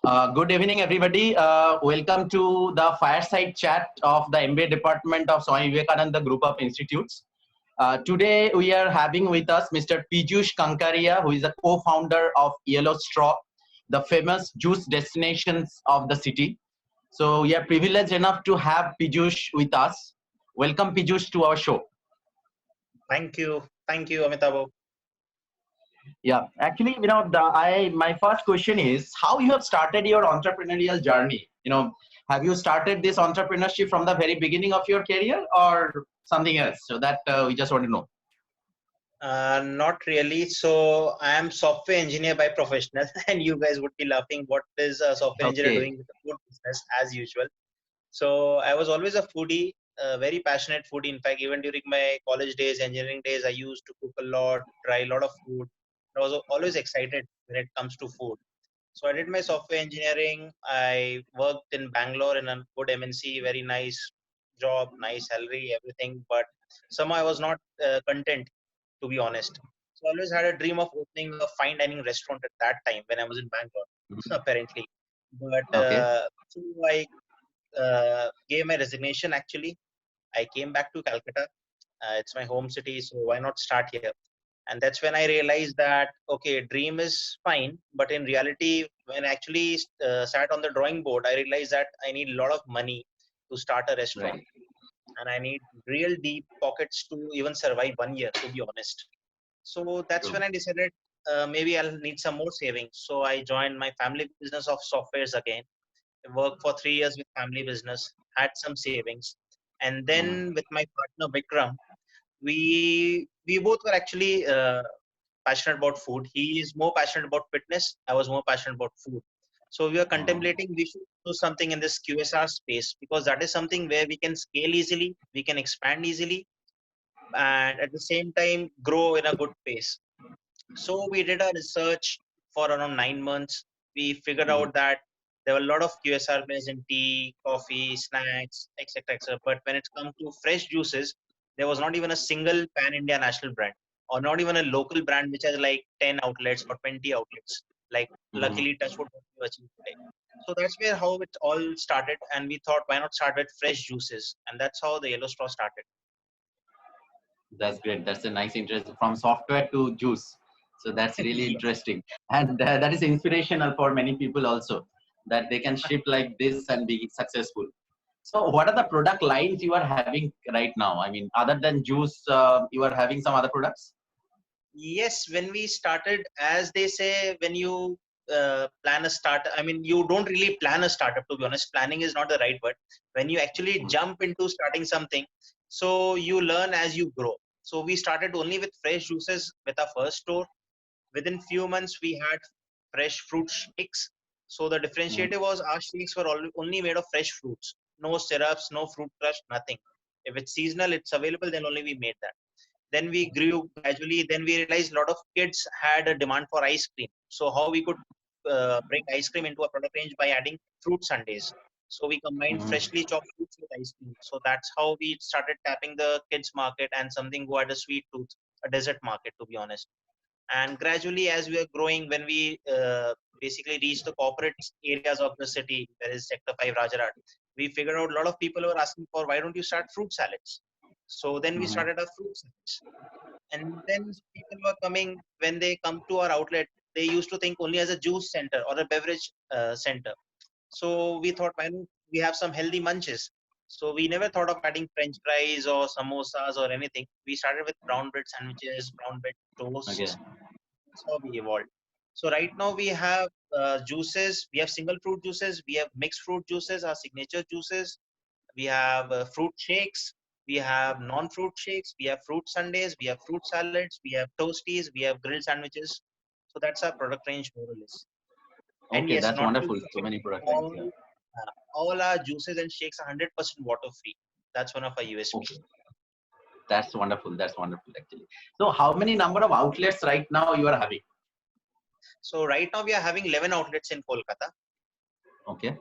Good evening, everybody. Welcome to the fireside chat of the MBA department of Swami Vivekananda Group of Institutes. Today, we are having with us Mr. Piyush Kankaria, who is a co-founder of Yellow Straw, the famous juice destinations of the city. So we are privileged enough to have Piyush with us. Welcome, Piyush, to our show. Thank you. Thank you, Amitabha. Yeah, actually, my first question is how you have started your entrepreneurial journey. Have you started this entrepreneurship from the very beginning of your career or something else? So that we just want to know. Not really. So I am software engineer by professional, and you guys would be laughing. What is a software engineer Okay. doing with the food business, as usual? So I was always a foodie, a very passionate foodie. In fact, even during my college days, engineering days, I used to cook a lot, try a lot of food. I was always excited when it comes to food. So I did my software engineering. I worked in Bangalore in a good MNC, very nice job, nice salary, everything. But somehow I was not content, to be honest. So I always had a dream of opening a fine dining restaurant at that time when I was in Bangalore, Mhm. apparently. But Okay. so I gave my resignation actually. I came back to Calcutta. It's my home city, so why not start here? And that's when I realized that okay, dream is fine, but in reality, when I actually sat on the drawing board, I realized that I need a lot of money to start a restaurant, Right. and I need real deep pockets to even survive 1 year, to be honest. So that's when True. I decided maybe I'll need some more savings. So I joined my family business of softwares again. I worked for 3 years with family business, had some savings, and Mhm. then with my partner Vikram, we both were actually passionate about food. He is more passionate about fitness. I was more passionate about food. So we were Mhm. contemplating we should do something in this QSR space because that is something where we can scale easily, we can expand easily, and at the same time grow in a good pace. So we did a research for around 9 months. We figured Mhm. out that there were a lot of QSR brands in tea, coffee, snacks, etc., etc. But when it comes to fresh juices, there was not even a single pan-India national brand, or not even a local brand which has like 10 outlets or 20 outlets. Like Mhm. luckily, Touchwood what we achieved today. So that's where how it all started, and we thought, why not start with fresh juices? And that's how the Yellow Straw started. That's great. That's a nice interest from software to juice. So that's really Yeah. interesting. And that is inspirational for many people also that they can ship like this and be successful. So what are the product lines you are having right now? I mean, other than juice, you are having some other products? Yes, when we started, as they say, when you plan a startup, I mean, you don't really plan a startup, to be honest. Planning is not the right word. When you actually Mhm. jump into starting something, so you learn as you grow. So we started only with fresh juices with our first store. Within few months, we had fresh fruit shakes. So the Mhm. differentiator was our shakes were only made of fresh fruits, no syrups, no fruit crush, nothing. If it's seasonal, it's available, then only we made that. Then we grew gradually. Then we realized a lot of kids had a demand for ice cream. So how we could bring ice cream into a product range by adding fruit sundaes. So we combined Mhm. freshly chopped fruits with ice cream. So that's how we started tapping the kids market and something who had a sweet tooth, a dessert market, to be honest. And gradually, as we are growing, when we basically reach the corporate areas of the city, there is Sector 5 Rajarat, we figured out a lot of people were asking for why don't you start fruit salads? So then we Mhm. started our fruit salads. And then people were coming, when they come to our outlet, they used to think only as a juice center or a beverage center. So we thought, why don't we have some healthy munches? So we never thought of adding French fries or samosas or anything. We started with brown bread sandwiches, brown bread Okay. toasts. That's how we evolved. So right now we have juices. We have single fruit juices. We have mixed fruit juices, our signature juices. We have fruit shakes. We have non-fruit shakes. We have fruit sundaes. We have fruit salads. We have toasties. We have grilled sandwiches. So that's our product range more or less. And Okay, yes, that's not to wonderful. So forget, many product lines. all Yeah. all our juices and shakes are 100% water free. That's one of our USP. Okay. That's wonderful. That's wonderful actually. So how many number of outlets right now you are having? So right now we are having 11 outlets in Kolkata. Okay.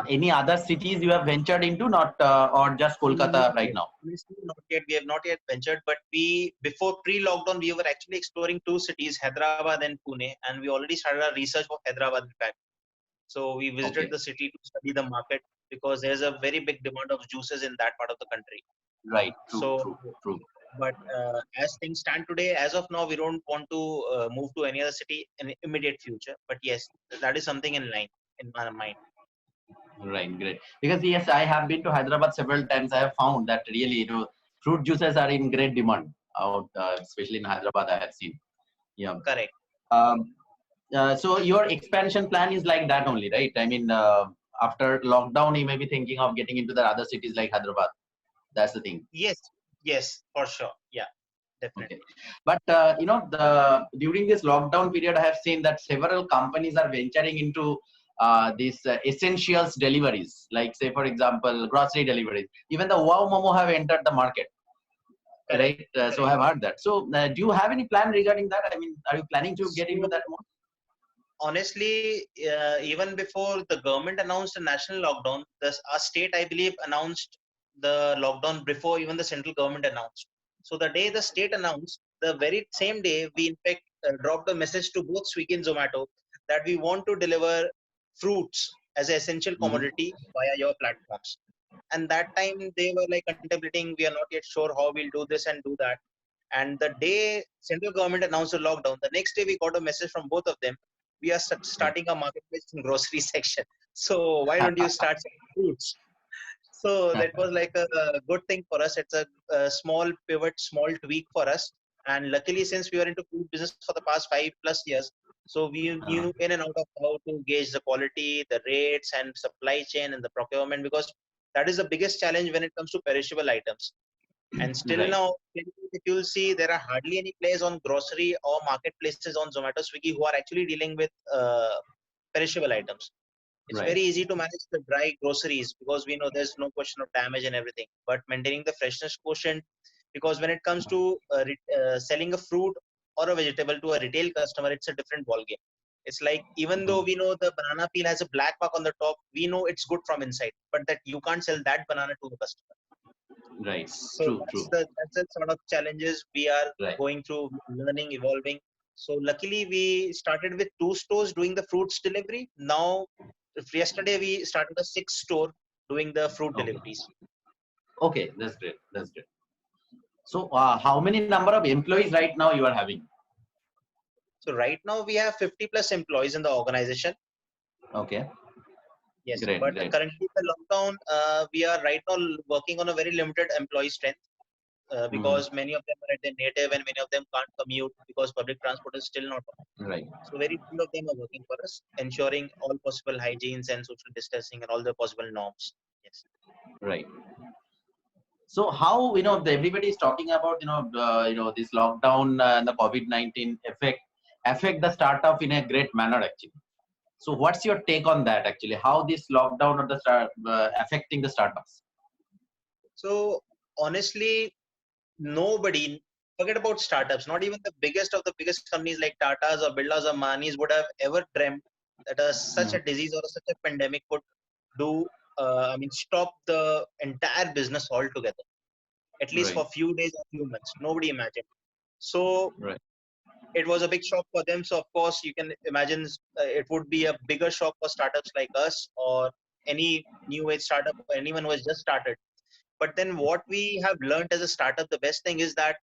Any other cities you have ventured into, not or just Not Kolkata right yet. now? Honestly, not yet. We have not yet ventured, but we before pre-lockdown we were actually exploring two cities, Hyderabad and Pune, and we already started our research for Hyderabad in fact. So we visited Okay. the city to study the market because there's a very big demand of juices in that part of the country. Right. True. So, True. True. but as things stand today, as of now, we don't want to move to any other city in immediate future. But yes, that is something in line in my mind. Right. Great. Because yes, I have been to Hyderabad several times. I have found that really, fruit juices are in great demand out, especially in Hyderabad. I have seen. Yeah. Correct. Um, so your expansion plan is like that only, right? I mean, after lockdown, you may be thinking of getting into the other cities like Hyderabad. That's the thing. Yes, yes, for sure. Yeah, Okay. definitely. But the during this lockdown period, I have seen that several companies are venturing into these essentials deliveries, like say for example, grocery deliveries. Even the Wow Momo have entered the market, Correct. right? So I Correct. have heard that. So do you have any plan regarding that? I mean, are you planning to get into So that more? honestly, even before the government announced a national lockdown, our state, I believe, announced the lockdown before even the central government announced. So the day the state announced, the very same day, we in fact dropped a message to both Swiggy and Zomato that we want to deliver fruits as an essential Hmm. commodity via your platforms. And that time they were like contemplating, we are not yet sure how we'll do this and do that. And the day central government announced the lockdown, the next day we got a message from both of them. We are starting a marketplace in grocery section. So why don't you start selling fruits? So that was like a good thing for us. It's a small pivot, small tweak for us. And luckily, since we were into food business for the past 5+ years, so we knew in and out of how to gauge the quality, the rates, and supply chain and the procurement, because that is the biggest challenge when it comes to perishable items. And still Right. now, if you'll see, there are hardly any players on grocery or marketplaces on Zomato, Swiggy who are actually dealing with perishable items. It's Right. very easy to manage the dry groceries because we know there's no question of damage and everything. But maintaining the freshness quotient, because when it comes to selling a fruit or a vegetable to a retail customer, it's a different ballgame. It's like even though Mhm. we know the banana peel has a black mark on the top, we know it's good from inside, but that you can't sell that banana to a customer. Right. So True. True. that's the sort of challenges we are Right. going through, learning, evolving. So luckily we started with 2 stores doing the fruits delivery. Now yesterday we started a 6th store doing the fruit Okay. deliveries. Okay. That's great. That's great. So how many number of employees right now you are having? So right now we have 50 plus employees in the organization. Okay. Yes, Great. but Great. currently the lockdown, we are right now working on a very limited employee strength. Mhm. Because many of them are at their native and many of them can't commute because public transport is still not on. Right. So very few of them are working for us, ensuring all possible hygienes and social distancing and all the possible norms. Yes. Right. So how everybody is talking about this lockdown and the COVID-19 affect the startup in a great manner actually. So what's your take on that actually? How this lockdown or the affecting the startups? So honestly, nobody, forget about startups, not even the biggest of the biggest companies like Tatas or Birlas or Manis would have ever dreamt that such Mhm. a disease or such a pandemic could do, stop the entire business altogether, at least Right. for few days or few months. Nobody imagined. So Right. it was a big shock for them. So of course, you can imagine it would be a bigger shock for startups like us or any new age startup or anyone who has just started. But then what we have learned as a startup, the best thing is that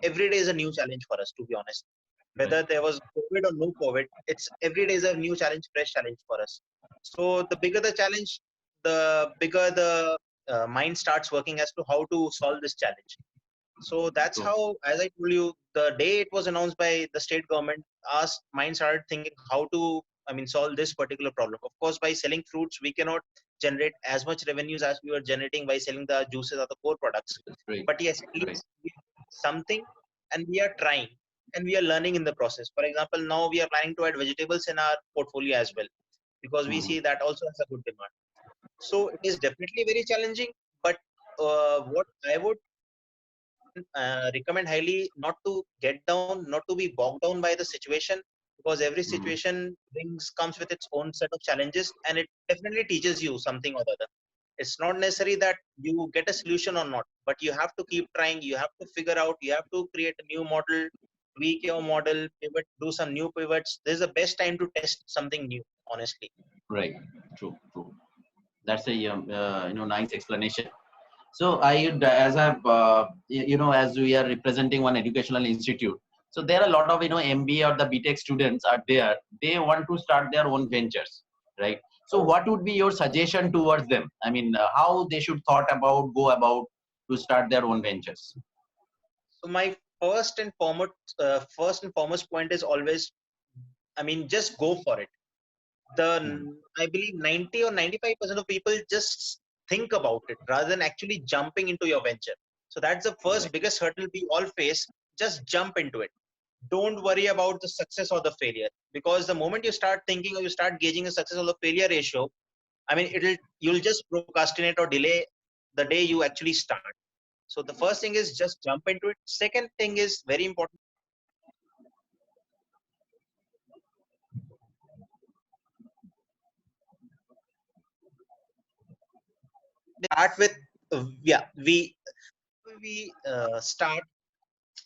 every day is a new challenge for us, to be honest. Right. Whether there was COVID or no COVID, it's every day is a new challenge, fresh challenge for us. So the bigger the challenge, the bigger the mind starts working as to how to solve this challenge. So that's True. how, as I told you, the day it was announced by the state government, our mind started thinking how to, solve this particular problem. Of course, by selling fruits, we cannot generate as much revenues as we were generating by selling the juices or the core products. Right. But yes, at Right. least we are something, and we are trying, and we are learning in the process. For example, now we are planning to add vegetables in our portfolio as well, because we Mhm. see that also has a good demand. So it is definitely very challenging. But what I would recommend highly, not to get down, not to be bogged down by the situation, because every Mhm. situation comes with its own set of challenges, and it definitely teaches you something or the other. It's not necessary that you get a solution or not, but you have to keep trying. You have to figure out. You have to create a new model, tweak your model, pivot, do some new pivots. This is the best time to test something new, honestly. Right. True. True. That's a nice explanation. So I, as I've, as we are representing one educational institute, so there are a lot of, MBA or the BTech students are there. They want to start their own ventures, right? So Oh. what would be your suggestion towards them? I mean, how they should go about to start their own ventures? So my first and foremost point is always, I mean, just go for it. Mhm. I believe 90 or 95% of people just think about it rather than actually jumping into your venture. So that's the first Right. biggest hurdle we all face. Just jump into it. Don't worry about the success or the failure, because the moment you start thinking or you start gauging the success or the failure ratio, I mean, you'll just procrastinate or delay the day you actually start. So the first thing is just jump into it. Second thing is very important. Start with yeah we start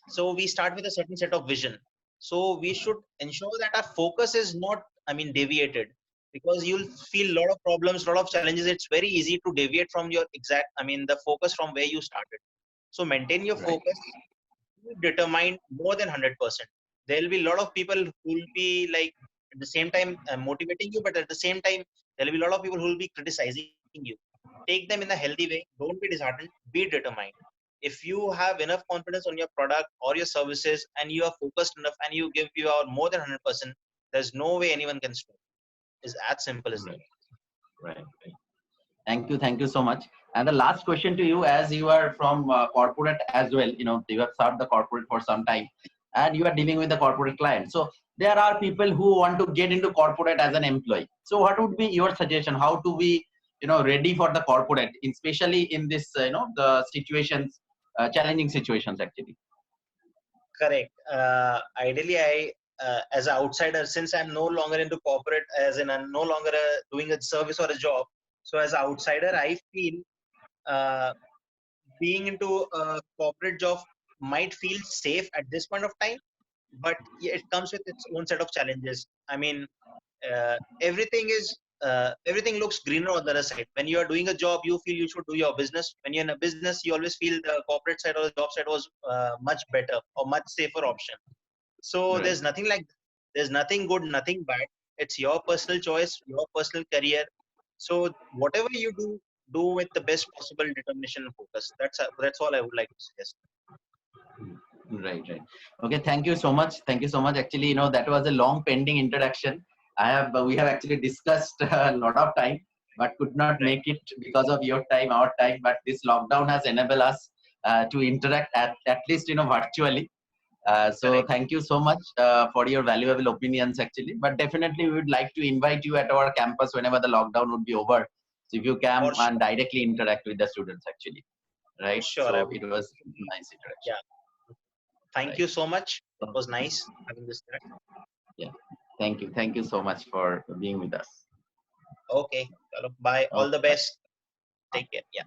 so we start with a certain set of vision. So we should ensure that our focus is not, I mean, deviated, because you'll feel a lot of problems, a lot of challenges. It's very easy to deviate from your exact, I mean, the focus from where you started. So maintain your Right. focus. Be determined more than 100%. There'll be a lot of people who will be like at the same time motivating you, but at the same time there'll be a lot of people who will be criticizing you. Take them in a healthy way. Don't be disheartened. Be determined. If you have enough confidence on your product or your services and you are focused enough and you give your more than 100%, there's no way anyone can stop. It's as simple as that. Right. Right. Right. Thank you so much. And the last question to you, as you are from corporate as well, you have served the corporate for some time, and you are dealing with the corporate client. So there are people who want to get into corporate as an employee. So what would be your suggestion? How to be, ready for the corporate, especially in this, the situations, challenging situations actually. Correct. Ideally, as an outsider, since I'm no longer into corporate, as in I'm no longer doing a service or a job. So as an outsider, I feel uh, being into a corporate job might feel safe at this point of time, but yeah, it comes with its own set of challenges. I mean, everything looks greener on the other side. When you are doing a job, you feel you should do your business. When you're in a business, you always feel the corporate side or the job side was much better or much safer option. So Right. there's nothing like, there's nothing good, nothing bad. It's your personal choice, your personal career. So whatever you do, do with the best possible determination and focus. That's all I would like to suggest. Right, right. Okay, thank you so much. Thank you so much. Actually, that was a long pending introduction. We have actually discussed a lot of time, but could not Right. make it because of your time, our time. But this lockdown has enabled us to interact at least, virtually. So Correct. thank you so much for your valuable opinions, actually. But definitely, we would like to invite you at our campus whenever the lockdown would be over. So if you For can and sure. directly interact with the students, actually, For right? sure. I So would. it was nice interaction, Yeah. Thank right? you so much. It So, was nice having this chat. yeah. Thank you. Thank you so much for being with us. Okay. Chalo, bye. All Okay. the Bye. best. Take care. Yeah.